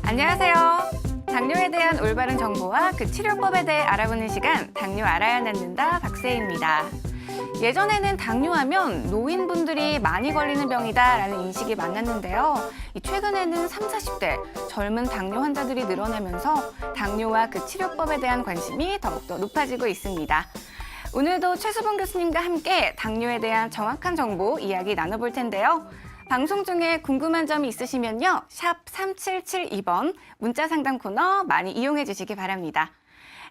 안녕하세요. 당뇨에 대한 올바른 정보와 그 치료법에 대해 알아보는 시간, 당뇨 알아야 낫는다 박세희입니다. 예전에는 당뇨하면 노인분들이 많이 걸리는 병이다라는 인식이 많았는데요. 최근에는 30, 40대 젊은 당뇨 환자들이 늘어나면서 당뇨와 그 치료법에 대한 관심이 더욱더 높아지고 있습니다. 오늘도 최수봉 교수님과 함께 당뇨에 대한 정확한 정보 이야기 나눠볼 텐데요. 방송 중에 궁금한 점이 있으시면요. 샵 3772번 문자 상담 코너 많이 이용해 주시기 바랍니다.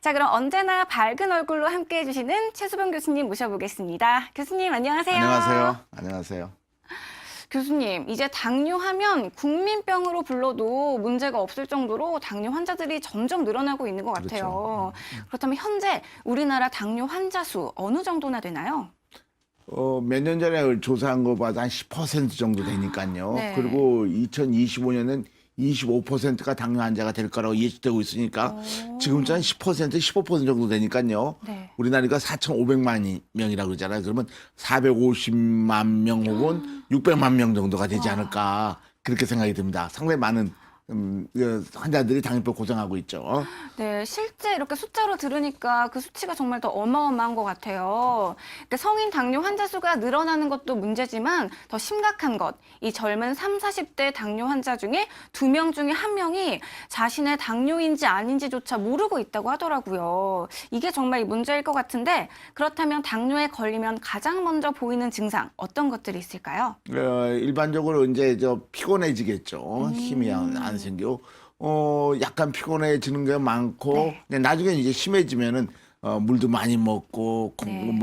자, 그럼 언제나 밝은 얼굴로 함께 해주시는 최수봉 교수님 모셔보겠습니다. 교수님 안녕하세요. 안녕하세요. 안녕하세요. 교수님, 이제 당뇨하면 국민병으로 불러도 문제가 없을 정도로 당뇨 환자들이 점점 늘어나고 있는 것 같아요. 그렇죠. 그렇다면 현재 우리나라 당뇨 환자 수 어느 정도나 되나요? 몇 년 전에 조사한 거 봐도 한 10% 정도 되니까요. 네. 그리고 2025년은 25%가 당뇨 환자가 될 거라고 예측되고 있으니까 지금쯤 10%, 15% 정도 되니까요. 네. 우리나라가 4,500만 명이라고 그러잖아요. 그러면 450만 명 혹은 600만 명 정도가 되지 않을까 그렇게 생각이 듭니다. 상당히 많은 환자들이 당뇨병 고생하고 있죠. 네, 실제 이렇게 숫자로 들으니까 그 수치가 정말 더 어마어마한 것 같아요. 그러니까 성인 당뇨 환자 수가 늘어나는 것도 문제지만 더 심각한 것, 이 젊은 30, 40대 당뇨 환자 중에 2명 중에 1명이 자신의 당뇨인지 아닌지조차 모르고 있다고 하더라고요. 이게 정말 문제일 것 같은데 그렇다면 당뇨에 걸리면 가장 먼저 보이는 증상 어떤 것들이 있을까요? 일반적으로 이제 피곤해지겠죠. 힘이 안 생겨. 약간 피곤해지는 게 많고, 네. 근데 나중에 이제 심해지면은, 물도 많이 먹고, 네.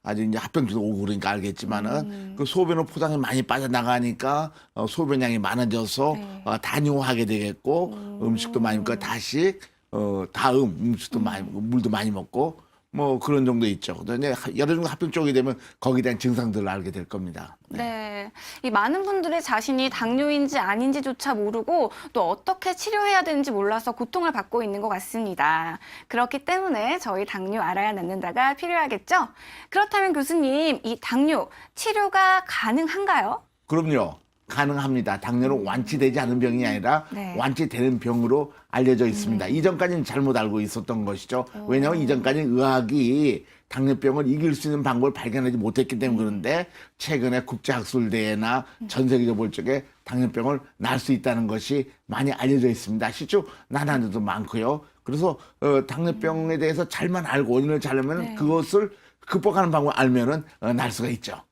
아주 이제 합병증도 오고 그러니까 알겠지만은, 그 소변의 포장이 많이 빠져나가니까, 소변량이 많아져서, 네. 단뇨하게 되겠고, 음식도 많이 먹고, 다시, 음식도 많이 먹고, 물도 많이 먹고, 뭐 그런 정도 있죠. 근데 여러 정도 합병 쪽이 되면 거기에 대한 증상들을 알게 될 겁니다. 네. 이 많은 분들이 자신이 당뇨인지 아닌지조차 모르고 또 어떻게 치료해야 되는지 몰라서 고통을 받고 있는 것 같습니다. 그렇기 때문에 저희 당뇨 알아야 낫는다가 필요하겠죠? 그렇다면 교수님, 이 당뇨 치료가 가능한가요? 그럼요. 가능합니다. 당뇨는 완치되지 않은 병이 아니라 네. 완치되는 병으로 알려져 있습니다. 이전까지는 잘못 알고 있었던 것이죠. 왜냐하면 이전까지 의학이 당뇨병을 이길 수 있는 방법을 발견하지 못했기 때문에 그런데 최근에 국제학술대회나 전 세계적 볼 적에 당뇨병을 날 수 있다는 것이 많이 알려져 있습니다. 실제로 난한 데도 많고요. 그래서 당뇨병에 대해서 잘만 알고 원인을 잘 알면 네. 그것을 극복하는 방법을 알면은 날 수가 있죠.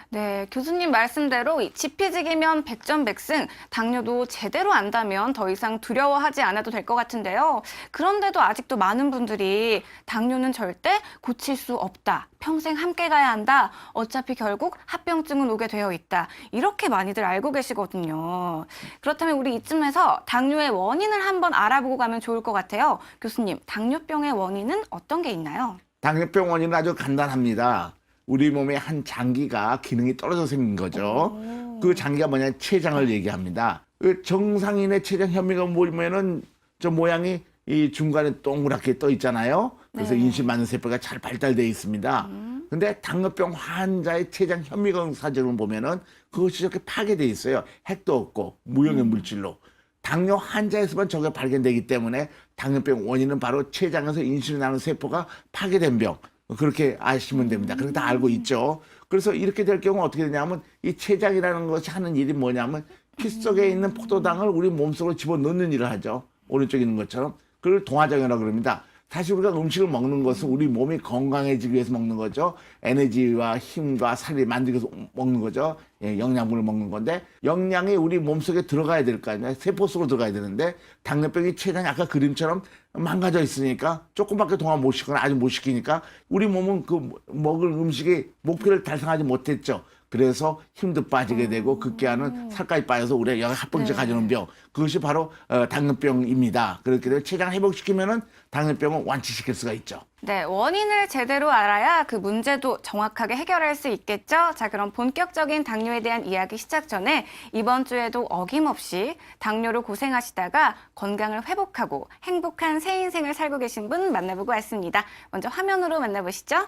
네, 교수님 말씀대로 이 지피지기면 백전백승, 당뇨도 제대로 안다면 더 이상 두려워하지 않아도 될 것 같은데요. 그런데도 아직도 많은 분들이 당뇨는 절대 고칠 수 없다, 평생 함께 가야 한다, 어차피 결국 합병증은 오게 되어 있다, 이렇게 많이들 알고 계시거든요. 그렇다면 우리 이쯤에서 당뇨의 원인을 한번 알아보고 가면 좋을 것 같아요. 교수님, 당뇨병의 원인은 어떤 게 있나요? 당뇨병 원인은 아주 간단합니다. 우리 몸의 한 장기가 기능이 떨어져 생긴 거죠. 그 장기가 뭐냐, 췌장을 얘기합니다. 그 정상인의 췌장 현미경 보면은 저 모양이 이 중간에 동그랗게 떠 있잖아요. 그래서 네. 인슐 세포가 잘 발달되어 있습니다. 근데 당뇨병 환자의 췌장 현미경 사진을 보면은 그것이 이렇게 파괴되어 있어요. 핵도 없고 무용의 물질로. 당뇨 환자에서만 저게 발견되기 때문에 당뇨병 원인은 바로 췌장에서 인슐린 나는 세포가 파괴된 병. 그렇게 아시면 됩니다. 그렇게 다 알고 있죠. 그래서 이렇게 될 경우 어떻게 되냐면 이 췌장이라는 것이 하는 일이 뭐냐면 피 속에 있는 포도당을 우리 몸속으로 집어넣는 일을 하죠. 오른쪽에 있는 것처럼. 그걸 동화장이라고 그럽니다. 사실 우리가 음식을 먹는 것은 우리 몸이 건강해지기 위해서 먹는 거죠. 에너지와 힘과 살을 만들기 위해서 먹는 거죠. 예, 영양분을 먹는 건데 영양이 우리 몸속에 들어가야 될 거 아니에요. 세포 속으로 들어가야 되는데 당뇨병이 췌장이 아까 그림처럼 망가져 있으니까 조금밖에 동안 못 시키거나 아직 못 시키니까 우리 몸은 그 먹을 음식의 목표를 달성하지 못했죠. 그래서 힘도 빠지게 되고 급기야는 살까지 빠져서 우리가 합병증 가져오는 병, 그것이 바로 당뇨병입니다. 그렇게 되면 췌장 회복시키면은 당뇨병을 완치시킬 수가 있죠. 네, 원인을 제대로 알아야 그 문제도 정확하게 해결할 수 있겠죠? 자, 그럼 본격적인 당뇨에 대한 이야기 시작 전에 이번 주에도 어김없이 당뇨로 고생하시다가 건강을 회복하고 행복한 새 인생을 살고 계신 분 만나보고 왔습니다. 먼저 화면으로 만나보시죠.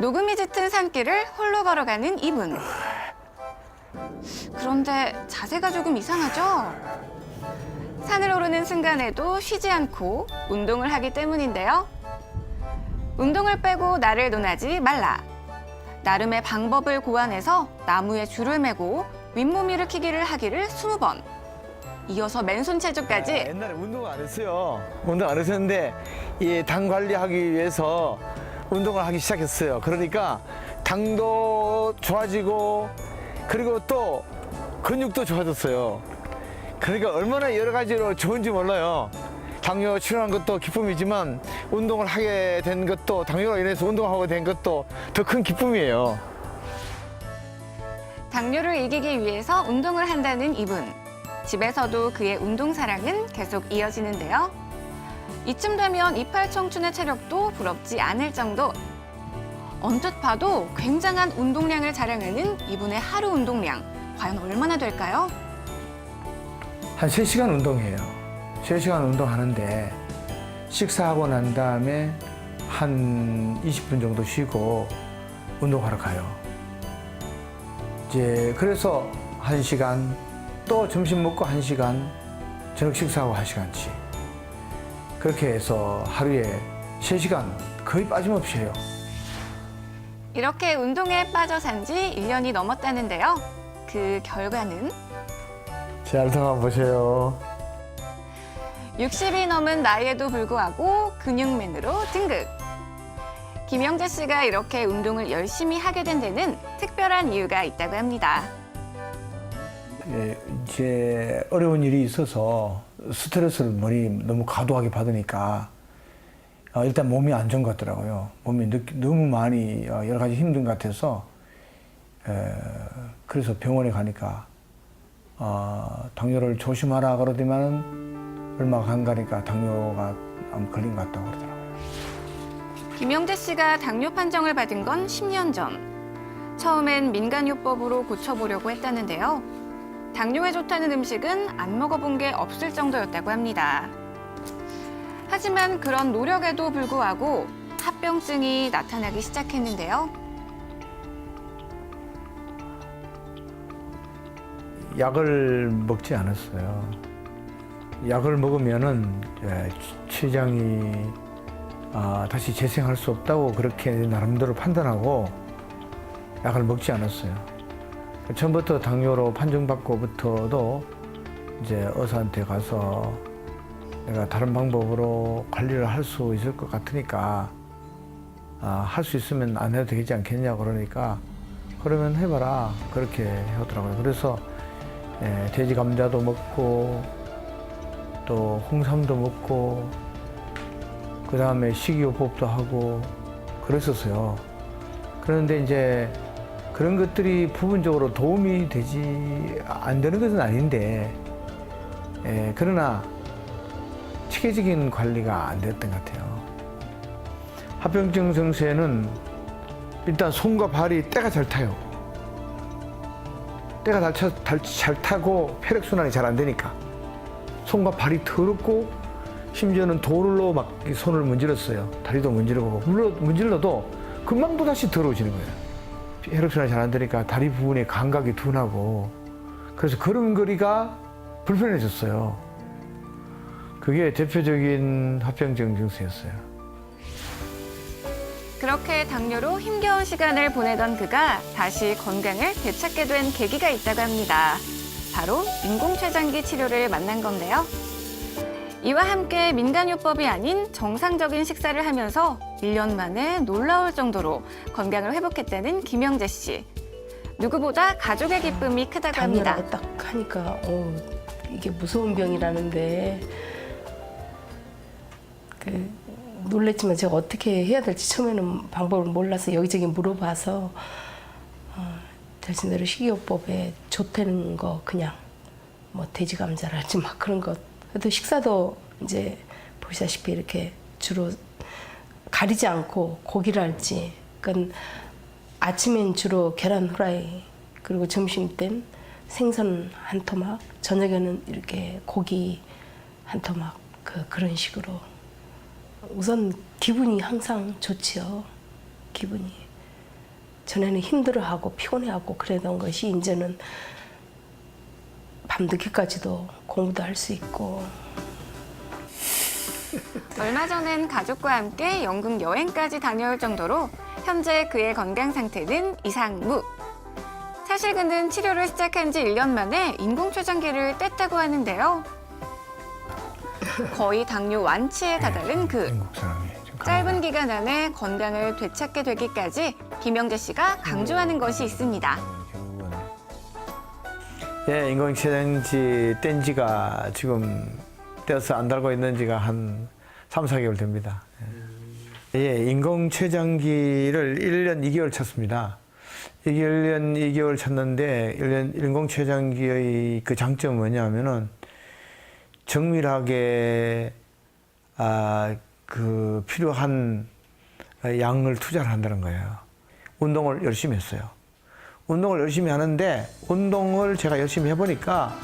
녹음이 짙은 산길을 홀로 걸어가는 이분. 그런데 자세가 조금 이상하죠? 산을 오르는 순간에도 쉬지 않고 운동을 하기 때문인데요. 운동을 빼고 나를 논하지 말라. 나름의 방법을 고안해서 나무에 줄을 매고 윗몸 일으키기를 하기를 20번. 이어서 맨손 체조까지. 옛날에 운동 안 했어요. 운동 안 했었는데 이 당 관리하기 위해서 운동을 하기 시작했어요. 그러니까 당도 좋아지고 그리고 또 근육도 좋아졌어요. 그러니까 얼마나 여러 가지로 좋은지 몰라요. 당뇨 치료하는 것도 기쁨이지만 운동을 하게 된 것도 당뇨로 인해서 운동하게 된 것도 더 큰 기쁨이에요. 당뇨를 이기기 위해서 운동을 한다는 이분. 집에서도 그의 운동 사랑은 계속 이어지는데요. 이쯤 되면 이팔 청춘의 체력도 부럽지 않을 정도. 언뜻 봐도 굉장한 운동량을 자랑하는 이분의 하루 운동량. 과연 얼마나 될까요? 한 3시간 운동해요. 3시간 운동하는데 식사하고 난 다음에 한 20분 정도 쉬고 운동하러 가요. 이제 그래서 1시간, 또 점심 먹고 1시간, 저녁 식사하고 1시간씩. 그렇게 해서 하루에 3시간 거의 빠짐없이 해요. 이렇게 운동에 빠져 산 지 1년이 넘었다는데요. 그 결과는 잘 한번 보세요. 60이 넘은 나이에도 불구하고 근육맨으로 등극. 김영재 씨가 이렇게 운동을 열심히 하게 된 데는 특별한 이유가 있다고 합니다. 예, 이제 어려운 일이 있어서 스트레스를 너무 과도하게 받으니까 일단 몸이 안 좋은 것 같더라고요. 몸이 너무 많이 여러 가지 힘든 것 같아서 그래서 병원에 가니까 당뇨를 조심하라 그러더니만 얼마 안 가니까 당뇨가 걸린 것 같다고 그러더라고요. 김영재 씨가 당뇨 판정을 받은 건 10년 전. 처음엔 민간요법으로 고쳐보려고 했다는데요. 당뇨에 좋다는 음식은 안 먹어본 게 없을 정도였다고 합니다. 하지만 그런 노력에도 불구하고 합병증이 나타나기 시작했는데요. 약을 먹지 않았어요. 약을 먹으면은 췌장이 다시 재생할 수 없다고 그렇게 나름대로 판단하고 약을 먹지 않았어요. 처음부터 당뇨로 판정받고부터도 이제 의사한테 가서 내가 다른 방법으로 관리를 할 수 있을 것 같으니까 할 수 있으면 안 해도 되지 않겠냐 그러니까 그러면 해봐라 그렇게 하더라고요. 그래서 돼지 감자도 먹고 또 홍삼도 먹고 그 다음에 식이요법도 하고 그랬었어요. 그런데 이제 그런 것들이 부분적으로 도움이 되지 안 되는 것은 아닌데 그러나 체계적인 관리가 안 됐던 것 같아요. 합병증 증세는 일단 손과 발이 때가 잘 타요. 때가 잘 타고 혈액순환이 잘 안 되니까 손과 발이 더럽고 심지어는 돌로 막 손을 문질렀어요. 다리도 문지르고 문질러도 금방 또 다시 더러워지는 거예요. 혈액순환이 잘 안 되니까 다리 부분에 감각이 둔하고 그래서 걸음걸이가 불편해졌어요. 그게 대표적인 합병증 증세였어요. 그렇게 당뇨로 힘겨운 시간을 보내던 그가 다시 건강을 되찾게 된 계기가 있다고 합니다. 바로 인공췌장기 치료를 만난 건데요. 이와 함께 민간요법이 아닌 정상적인 식사를 하면서 1년 만에 놀라울 정도로 건강을 회복했다는 김영재 씨. 누구보다 가족의 기쁨이 크다고 합니다. 당뇨라고 딱 하니까 이게 무서운 병이라는데 놀랬지만 제가 어떻게 해야 될지 처음에는 방법을 몰라서 여기저기 물어봐서 자신대로 식이요법에 좋다는 거 그냥 뭐 돼지 감자랄지 막 그런 것. 또 식사도 이제 보시다시피 이렇게 주로 가리지 않고 고기랄지. 그러니까 아침엔 주로 계란 후라이 그리고 점심 땐 생선 한 토막, 저녁에는 이렇게 고기 한 토막 그런 식으로. 우선 기분이 항상 좋지요. 기분이. 전에는 힘들어하고 피곤해하고 그러던 것이 이제는 밤늦게까지도 공부도 할 수 있고. 얼마 전엔 가족과 함께 영국 여행까지 다녀올 정도로 현재 그의 건강 상태는 이상무. 사실 그는 치료를 시작한 지 1년 만에 인공췌장기를 뗐다고 하는데요. 거의 당뇨 완치에 다다른 그. 한국 사람이 좀 짧은 기간 안에 건강을 되찾게 되기까지 김영재 씨가 강조하는 것이 있습니다. 결국은 예, 인공췌장기 뗀 지가 지금 떼어서 안 달고 있는 지가 한 3, 4개월 됩니다. 예, 인공췌장기를 1년 2개월 쳤습니다. 1년 2개월 쳤는데 인공췌장기의 그 장점은 뭐냐면은 정밀하게 그 필요한 양을 투자를 한다는 거예요. 운동을 열심히 했어요. 운동을 열심히 하는데 운동을 제가 열심히 해보니까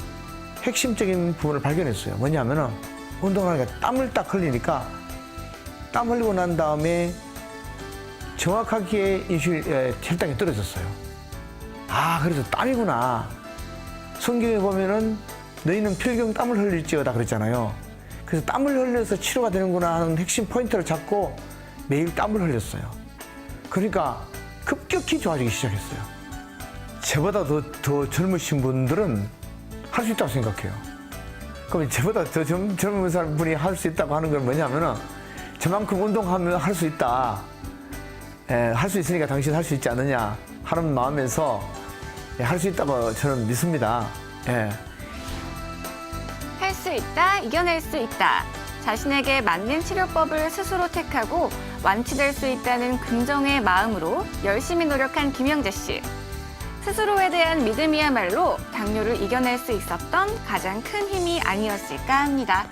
핵심적인 부분을 발견했어요. 뭐냐면은 운동을 하니까 땀을 딱 흘리니까 땀 흘리고 난 다음에 정확하게 혈당이 떨어졌어요. 아, 그래서 땀이구나. 성경에 보면은 너희는 필경 땀을 흘릴지어다 그랬잖아요. 그래서 땀을 흘려서 치료가 되는구나 하는 핵심 포인트를 잡고 매일 땀을 흘렸어요. 그러니까 급격히 좋아지기 시작했어요. 저보다 더 젊으신 분들은 할 수 있다고 생각해요. 그럼 저보다 더 젊은 사람 분이 할 수 있다고 하는 건 뭐냐면은 저만큼 운동하면 할 수 있다. 할 수 있으니까 당신 할 수 있지 않느냐 하는 마음에서 할 수 있다고 저는 믿습니다. 예. 할 수 있다, 이겨낼 수 있다. 자신에게 맞는 치료법을 스스로 택하고 완치될 수 있다는 긍정의 마음으로 열심히 노력한 김영재 씨. 스스로에 대한 믿음이야말로 당뇨를 이겨낼 수 있었던 가장 큰 힘이 아니었을까 합니다.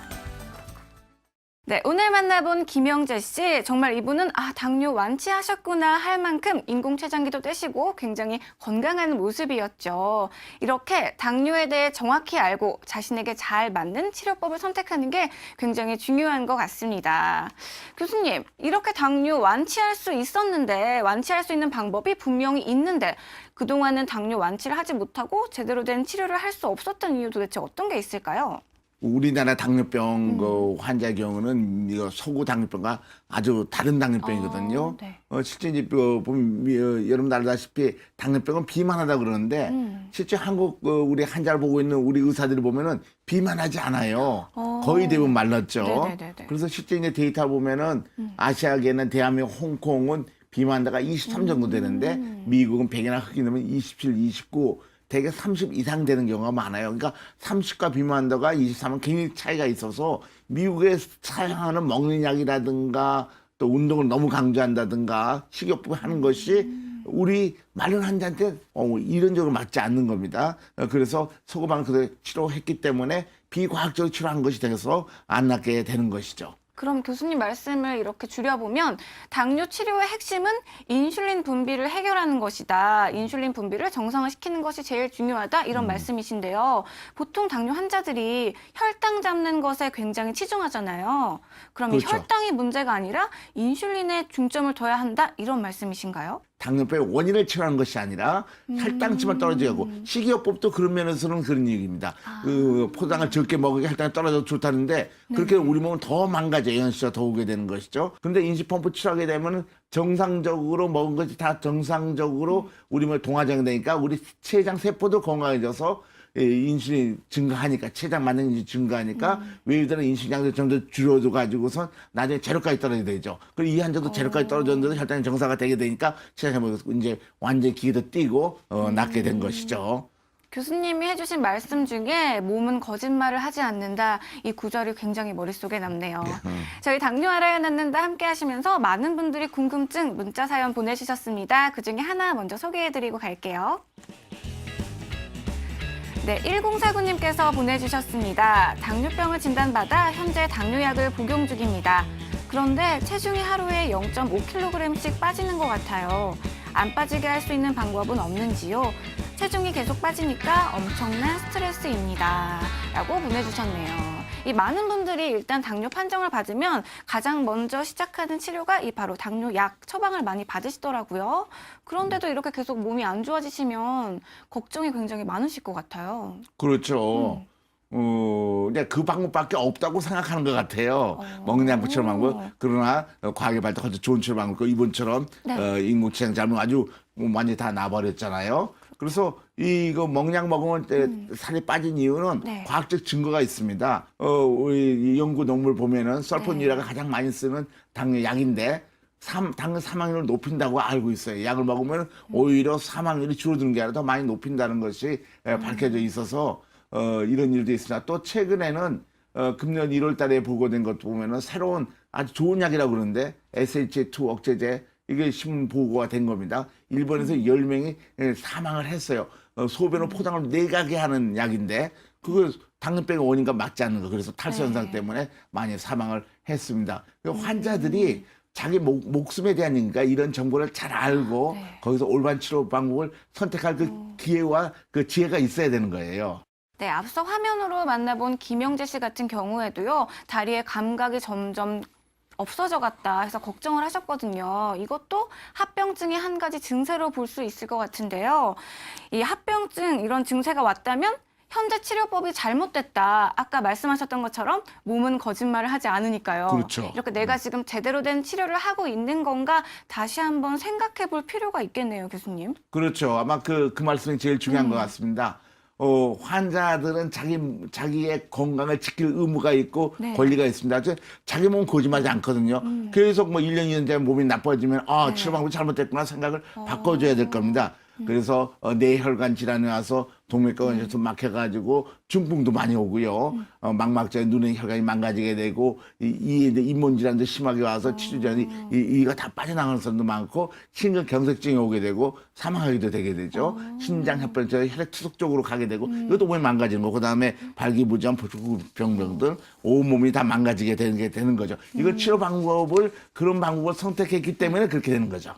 네, 오늘 만나본 김영재 씨, 정말 이분은 당뇨 완치하셨구나 할 만큼 인공췌장기도 떼시고 굉장히 건강한 모습이었죠. 이렇게 당뇨에 대해 정확히 알고 자신에게 잘 맞는 치료법을 선택하는 게 굉장히 중요한 것 같습니다. 교수님, 이렇게 당뇨 완치할 수 있었는데, 완치할 수 있는 방법이 분명히 있는데 그동안은 당뇨 완치를 하지 못하고 제대로 된 치료를 할 수 없었던 이유 도대체 어떤 게 있을까요? 우리나라 당뇨병 그 환자의 경우는 이거 소구 당뇨병과 아주 다른 당뇨병이거든요. 네. 실제 이제 보면 여러분 알다시피 당뇨병은 비만하다 그러는데 실제 한국 우리 환자를 보고 있는 우리 의사들이 보면은 비만하지 않아요. 거의 대부분 말랐죠. 네네네네. 그래서 실제 이제 데이터 보면은 아시아계는 대한민국, 홍콩은 비만도가 23 정도 되는데 미국은 백이나 흑인이면 27, 29. 대개 30 이상 되는 경우가 많아요. 그러니까 30과 비만도가 23은 굉장히 차이가 있어서 미국에 사용하는 먹는 약이라든가 또 운동을 너무 강조한다든가 식이요법을 하는 것이 우리 마른 환자한테 이론적으로 맞지 않는 겁니다. 그래서 소고방을 그대로 치료했기 때문에 비과학적으로 치료한 것이 돼서 안 낫게 되는 것이죠. 그럼 교수님 말씀을 이렇게 줄여보면 당뇨 치료의 핵심은 인슐린 분비를 해결하는 것이다. 인슐린 분비를 정상화시키는 것이 제일 중요하다. 이런 말씀이신데요. 보통 당뇨 환자들이 혈당 잡는 것에 굉장히 치중하잖아요. 그러면 그렇죠. 혈당이 문제가 아니라 인슐린에 중점을 둬야 한다. 이런 말씀이신가요? 당뇨병의 원인을 치료하는 것이 아니라 혈당치만 떨어지고 식이요법도 그런 면에서는 그런 얘기입니다. 그 포장을 적게 먹으니까 혈당이 떨어져서 좋다는데 그렇게 우리 몸은 더 망가져 영양실조가 더 오게 되는 것이죠. 그런데 인지펌프 치료하게 되면 정상적으로 먹은 것이 다 정상적으로 우리 몸에 동화장되니까 우리 췌장 세포도 건강해져서 인슐린 증가하니까 췌장 맞는 인슐린 증가하니까 외유들은 인슐린 양도 좀 더 줄어져 가지고선 나중에 제로까지 떨어지게 되죠. 그리고 이 환자도 제로까지 떨어졌는데도 혈당이 정상화 되게 되니까 췌장이 먹어서 이제 완전히 기계도 뛰고 낫게 된 것이죠. 교수님이 해주신 말씀 중에 몸은 거짓말을 하지 않는다. 이 구절이 굉장히 머릿속에 남네요. 저희 당뇨 알아야 낫는다 함께 하시면서 많은 분들이 궁금증 문자 사연 보내주셨습니다. 그중에 하나 먼저 소개해드리고 갈게요. 네, 1049님께서 보내주셨습니다. 당뇨병을 진단받아 현재 당뇨약을 복용 중입니다. 그런데 체중이 하루에 0.5kg씩 빠지는 것 같아요. 안 빠지게 할 수 있는 방법은 없는지요? 체중이 계속 빠지니까 엄청난 스트레스입니다. 라고 보내주셨네요. 이 많은 분들이 일단 당뇨 판정을 받으면 가장 먼저 시작하는 치료가 이 바로 당뇨약 처방을 많이 받으시더라고요. 그런데도 이렇게 계속 몸이 안 좋아지시면 걱정이 굉장히 많으실 것 같아요. 그렇죠. 근데 그 방법밖에 없다고 생각하는 것 같아요. 먹는 약 붙이는 방법. 그러나 과학의 발달한 좋은 치료 방법, 이번처럼 네. 인공치료 잘못 아주 완전히 다 나버렸잖아요. 그래서 이거 먹약 먹으면 살이 빠진 이유는 네. 과학적 증거가 있습니다. 우리 이 연구 논문 보면은 설포니라가 가장 많이 쓰는 당뇨 약인데 당뇨 사망률을 높인다고 알고 있어요. 약을 먹으면 오히려 사망률이 줄어드는 게 아니라 더 많이 높인다는 것이 밝혀져 있어서 이런 일도 있습니다. 또 최근에는 금년 1월 달에 보고된 것 보면은 새로운 아주 좋은 약이라고 그러는데 SH2 억제제 이게 신문 보고가 된 겁니다. 일본에서 10명이 사망을 했어요. 소변을 포장을 내가게 하는 약인데 그거 당뇨병의 원인과 맞지 않는 거. 그래서 탈수 현상 때문에 많이 사망을 했습니다. 환자들이 자기 목숨에 대한 얘기니까 이런 정보를 잘 알고 거기서 올바른 치료 방법을 선택할 그 기회와 그 지혜가 있어야 되는 거예요. 네, 앞서 화면으로 만나본 김영재 씨 같은 경우에도요, 다리의 감각이 점점 없어져 갔다 해서 걱정을 하셨거든요. 이것도 합병증의 한 가지 증세로 볼 수 있을 것 같은데요. 이 합병증 이런 증세가 왔다면 현재 치료법이 잘못됐다. 아까 말씀하셨던 것처럼 몸은 거짓말을 하지 않으니까요. 그렇죠. 이렇게 내가 지금 제대로 된 치료를 하고 있는 건가 다시 한번 생각해 볼 필요가 있겠네요, 교수님. 그렇죠. 아마 그 말씀이 제일 중요한 것 같습니다. 환자들은 자기의 건강을 지킬 의무가 있고 네. 권리가 있습니다. 자기 몸은 거짓말하지 않거든요. 계속 뭐 1년, 2년 되면 몸이 나빠지면 치료 방법이 잘못됐구나 생각을 바꿔줘야 될 겁니다. 그래서 뇌혈관 질환이 와서 동맥경화에서 막혀가지고 중풍도 많이 오고요. 망막자에 눈의 혈관이 망가지게 되고 잇몸 질환도 심하게 와서 치료 전에 이가 다 빠져나가는 사람도 많고 심근경색증이 오게 되고 사망하기도 되게 되죠. 신장합병증 혈액 투석 쪽으로 가게 되고 이것도 몸이 망가지는 거고 그다음에 발기부전, 부족병들 온몸이 다 망가지게 되는 거죠. 이걸 치료 방법을 그런 방법을 선택했기 때문에 그렇게 되는 거죠.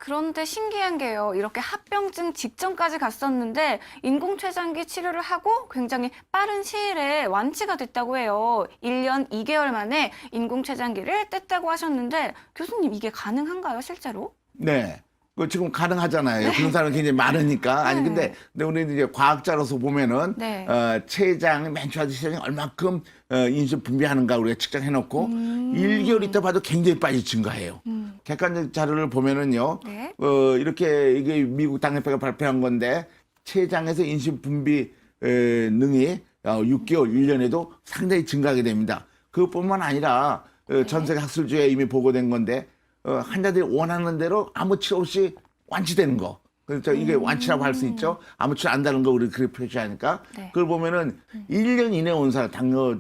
그런데 신기한 게요. 이렇게 합병증 직전까지 갔었는데 인공췌장기 치료를 하고 굉장히 빠른 시일에 완치가 됐다고 해요. 1년 2개월 만에 인공췌장기를 뗐다고 하셨는데 교수님 이게 가능한가요, 실제로? 네. 그 지금 가능하잖아요. 그런 사람이 굉장히 많으니까. 아니, 근데 우리는 이제 과학자로서 보면은, 네. 췌장, 맨 처음 췌장이 얼만큼, 인슐린 분비하는가 우리가 측정해놓고, 1개월 있다 봐도 굉장히 빨리 증가해요. 객관적 자료를 보면은요, 네. 이렇게 이게 미국 당뇨회가 발표한 건데, 췌장에서 인슐린 분비, 능이 6개월, 1년에도 상당히 증가하게 됩니다. 그것뿐만 아니라, 전 세계 학술지에 이미 보고된 건데, 환자들이 원하는 대로 아무 치료 없이 완치되는 거. 그렇죠. 이게 완치라고 할 수 있죠. 아무 치료 안 한다는 거 우리 그렇게 표시하니까. 네. 그걸 보면은 1년 이내에 온 사람, 당뇨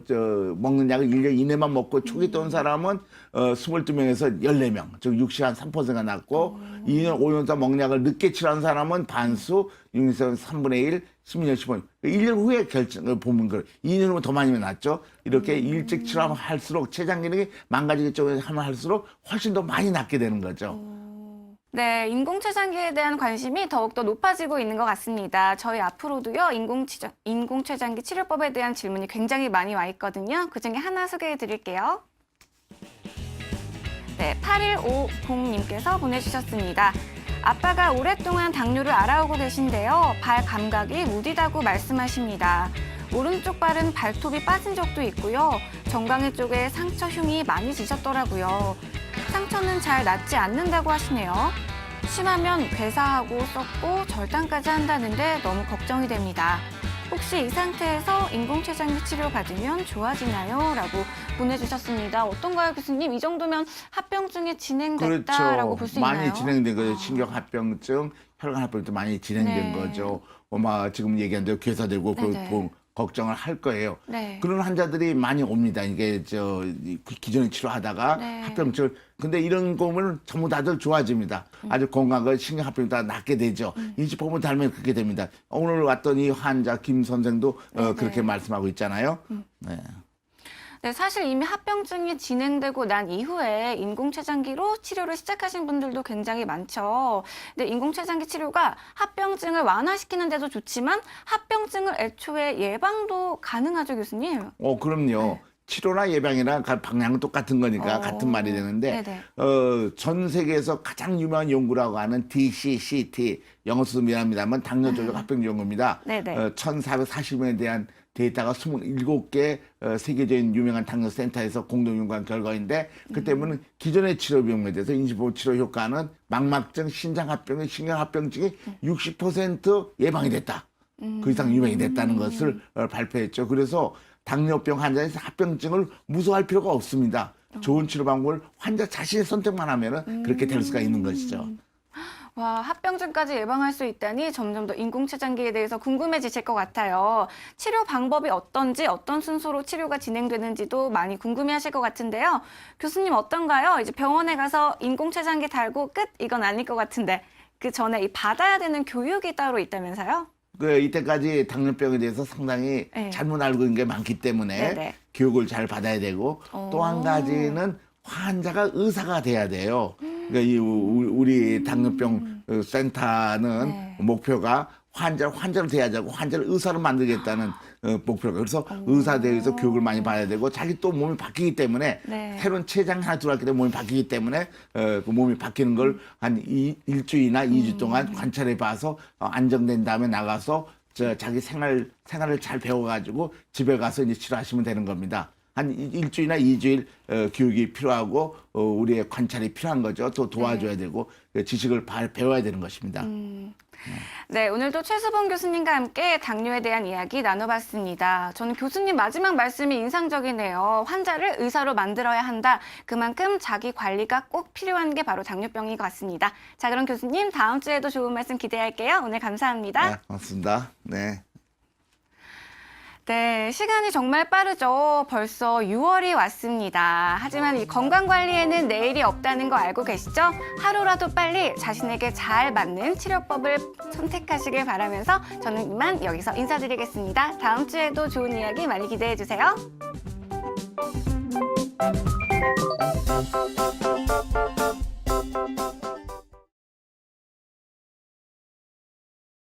먹는 약을 1년 이내만 먹고 초기 때 온 사람은 22명에서 14명, 즉 60한 3%가 났고 2년, 5년 동안 먹는 약을 늦게 치료한 사람은 반수, 6년 3분의 1, 10년, 15년. 1년 후에 결정을 보면 2년 후면 더 많이 낫죠. 이렇게 일찍 치료하면 할수록 췌장 기능이 망가지기 하면 할수록 훨씬 더 많이 낫게 되는 거죠. 네, 인공췌장기에 대한 관심이 더욱더 높아지고 있는 것 같습니다. 저희 앞으로도요, 인공췌장기 치료법에 대한 질문이 굉장히 많이 와 있거든요. 그중에 하나 소개해 드릴게요. 네, 8150님께서 보내주셨습니다. 아빠가 오랫동안 당뇨를 알아오고 계신데요. 발 감각이 무디다고 말씀하십니다. 오른쪽 발은 발톱이 빠진 적도 있고요. 정강이 쪽에 상처 흉이 많이 지셨더라고요. 상처는 잘 낫지 않는다고 하시네요. 심하면 괴사하고 썩고 절단까지 한다는데 너무 걱정이 됩니다. 혹시 이 상태에서 인공췌장기 치료 받으면 좋아지나요? 라고 보내주셨습니다. 어떤가요, 교수님? 이 정도면 합병증이 진행됐다라고 볼 수 있나요? 많이 진행된 거죠. 신경합병증, 혈관합병증 많이 진행된 네. 거죠. 지금 얘기한 대로 괴사되고 네네. 걱정을 할 거예요. 네. 그런 환자들이 많이 옵니다. 이게 기존에 치료하다가 네. 합병증. 근데 이런 거면 전부 다들 좋아집니다. 아주 건강한 신경합병증 다 낫게 되죠. 인식법을 달면 그렇게 됩니다. 오늘 왔던 이 환자 김 선생도 그렇게 말씀하고 있잖아요. 네. 네, 사실 이미 합병증이 진행되고 난 이후에 인공췌장기로 치료를 시작하신 분들도 굉장히 많죠. 근데 인공췌장기 치료가 합병증을 완화시키는 데도 좋지만 합병증을 애초에 예방도 가능하죠, 교수님? 그럼요. 치료나 예방이랑 방향은 똑같은 거니까 어. 같은 말이 되는데 네네. 전 세계에서 가장 유명한 연구라고 하는 DCCT, 영어 써서 미안합니다만 당뇨 조절 합병증 연구입니다. 네네. 1440명에 대한 데이터가 27개 세계적인 유명한 당뇨 센터에서 공동 연구한 결과인데 그 때문에 기존의 치료 비용에 대해서 인지보호 치료 효과는 망막증, 신장합병증, 신경합병증이 60% 예방이 됐다. 그 이상 유명이 됐다는 것을 발표했죠. 그래서 당뇨병 환자의 합병증을 무서워할 필요가 없습니다. 좋은 치료 방법을 환자 자신의 선택만 하면은 그렇게 될 수가 있는 것이죠. 와, 합병증까지 예방할 수 있다니 점점 더 인공췌장기에 대해서 궁금해지실 것 같아요. 치료 방법이 어떤지, 어떤 순서로 치료가 진행되는지도 많이 궁금해하실 것 같은데요. 교수님 어떤가요? 이제 병원에 가서 인공췌장기 달고 끝? 이건 아닐 것 같은데 그 전에 이 받아야 되는 교육이 따로 있다면서요? 이때까지 당뇨병에 대해서 상당히 네. 잘못 알고 있는 게 많기 때문에 네네. 교육을 잘 받아야 되고 또 한 가지는 환자가 의사가 돼야 돼요. 그러니까 우리 당뇨병 센터는 네. 목표가 환자를 대하자고 환자를 의사로 만들겠다는 목표가. 그래서 의사 대해서 교육을 많이 받아야 되고 자기 또 몸이 바뀌기 때문에 네. 새로운 췌장이 하나 들어왔기 때문에 몸이 바뀌기 때문에 그 몸이 바뀌는 걸 한 일주일이나 2주 동안 관찰해 봐서 안정된 다음에 나가서 자기 생활을 잘 배워가지고 집에 가서 이제 치료하시면 되는 겁니다. 한 일주일이나 2주일 교육이 필요하고 우리의 관찰이 필요한 거죠. 또 도와줘야 되고 지식을 배워야 되는 것입니다. 네, 오늘도 최수봉 교수님과 함께 당뇨에 대한 이야기 나눠봤습니다. 저는 교수님 마지막 말씀이 인상적이네요. 환자를 의사로 만들어야 한다. 그만큼 자기 관리가 꼭 필요한 게 바로 당뇨병인 것 같습니다. 자, 그럼 교수님 다음 주에도 좋은 말씀 기대할게요. 오늘 감사합니다. 네, 고맙습니다. 네. 네, 시간이 정말 빠르죠. 벌써 6월이 왔습니다. 하지만 이 건강관리에는 내일이 없다는 거 알고 계시죠? 하루라도 빨리 자신에게 잘 맞는 치료법을 선택하시길 바라면서 저는 이만 여기서 인사드리겠습니다. 다음 주에도 좋은 이야기 많이 기대해 주세요.